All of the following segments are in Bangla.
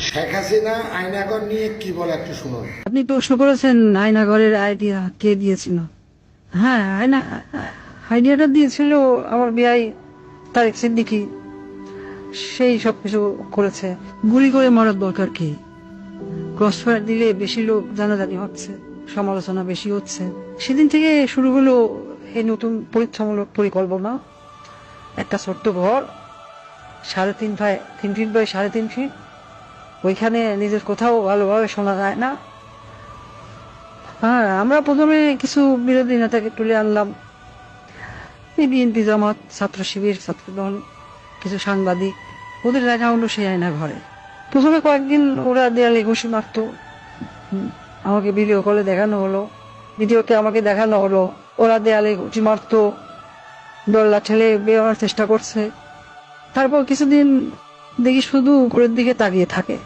শেখ হাসিনা আয়নাঘর নিয়ে কি বলে একটু শুনুন। আপনি প্রশ্ন করেছেন আয়নাঘরের আইডিয়া কে দিয়েছিল। হ্যাঁ, আইডিয়াটা দিয়েছিল আমার বিআই তারেক সিদ্দিকী। সেই সবকিছু করেছে। গুলি করে মরার দরকার কি? ক্রসফায়ার দিলে বেশি লোক জানাজানি হচ্ছে, সমালোচনা বেশি হচ্ছে। সেদিন থেকে শুরু হলো এই নতুন পরীক্ষামূলক পরিকল্পনা। একটা ছোট্ট ঘর, 3.5 ফিট বাই 3.5 ফিট, ওইখানে নিজের কোথাও ভালোভাবে শোনা যায় না। হ্যাঁ, আমরা প্রথমে কিছু বিরোধী নেতাকে তুলে আনলাম, এই বিএনপি, জামাত, ছাত্র শিবির, ছাত্রদল, কিছু সাংবাদিক, ওদের জায়গা হলো সেই আয়না ঘরে। প্রথমে কয়েকদিন ওরা দেয়ালে ঘুষি মারত, আমাকে ভিডিও কলে দেখানো হলো, ভিডিওতে আমাকে দেখানো হলো ওরা দেয়ালে ঘুষি মারত, দল্লা ঠেলে বেরোনোর চেষ্টা করছে। তারপর কিছুদিন দেখি শুধু উপরের দিকে তাকিয়ে থাকে।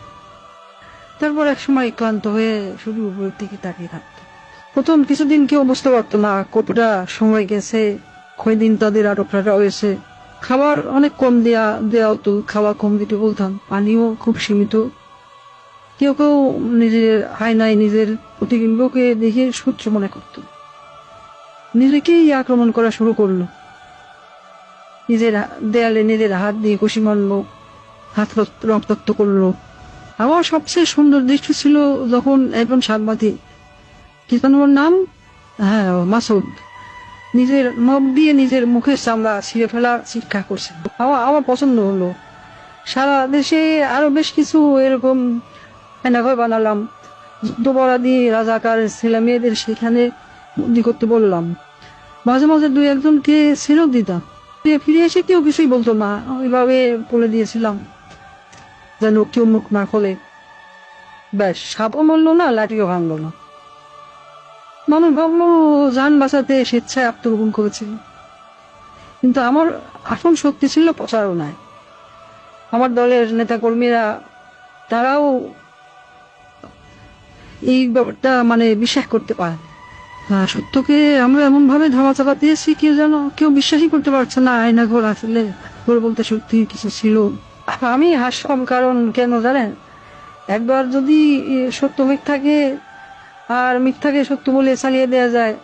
তারপর এক সময় ক্লান্ত হয়ে শুধু উপরের দিকে তাকিয়ে থাকতো। প্রথম কিছুদিন কেউ বুঝতে পারতো না কতটা সময় গেছে, কয়দিন তাদের আটক রাখা হয়েছে। খাবার অনেক কম দেওয়া হতো, খাবার কম দিতে বলতাম, পানিও খুব সীমিত। কেউ কেউ নিজের আয়নায় নিজের প্রতিবিম্বকে দেখে সহ্য মনে করত, নিজেকেই আক্রমণ করা শুরু করলো। নিজের দেয়ালে নিজের হাত দিয়ে ঘুষি মারলো, হাত রক্তাক্ত করলো। আমার সবচেয়ে সুন্দর দৃশ্য ছিল যখন একজন সাংবাদিক, কি যেন ওর নাম, হ্যাঁ মাসুদ, নিজের নখ দিয়ে নিজের মুখের চামড়া ছিঁড়ে ফেলা শিক্ষা করছে। আমার পছন্দ হলো। সারা দেশে আরো বেশ কিছু এরকম আয়নাঘর বানালাম। যুদ্ধপরাধী রাজাকার ছেলে মেয়েদের সেখানে বন্দি করতে বললাম। মাঝে মাঝে 2-1জনকে ছেড়েও দিতাম। ফিরে এসে কেউ কিছুই বলতো না, ওইভাবে বলে দিয়েছিলাম যেন কেউ মুখ না খোলে। ব্যাস, সাপও মরল না, লাঠিও ভাঙলো না। মানুষ ভাবলো যান বাঁচাতে স্বেচ্ছায় আত্মগোপন করেছিল, কিন্তু আমার আসল শক্তি ছিল প্রচারণায়। আমার দলের নেতা কর্মীরা তারাও এই ব্যাপারটা বিশ্বাস করতে পারে। সত্যকে আমরা এমন ভাবে ধামাচাপা দিয়েছি কেউ বিশ্বাসই করতে পারছে না আয়নাঘর আসলে ঘর বলতে সত্যি কিছু ছিল। আমি হাসলাম, কারণ কেন জানেন, একবার যদি সত্য মিথ্যাকে আর মিথ্যাকে সত্য বলে চালিয়ে দেওয়া যায়,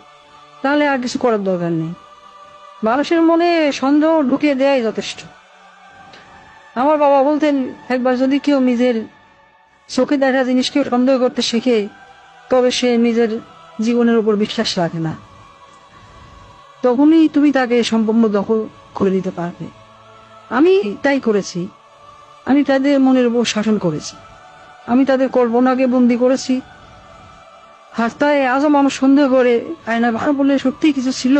তাহলে আর কিছু করার দরকার নেই। মানুষের মনে সন্দেহ ঢুকিয়ে দেওয়াই যথেষ্ট। আমার বাবা বলতেন, একবার যদি কেউ নিজের চোখে দেখা জিনিসকে সন্দেহ করতে শেখে, তবে সে নিজের জীবনের উপর বিশ্বাস রাখে না। তখনই তুমি তাকে সম্পূর্ণ দখল করে দিতে পারবে। আমি তাই করেছি। আমি তাদের মনের উপর শাসন করেছি। আমি তাদের কল্পনাকে বন্দি করেছি। হাসতায় আজও মানুষ সন্দেহ করে আয়না ভালো বলে সত্যি কিছু ছিল।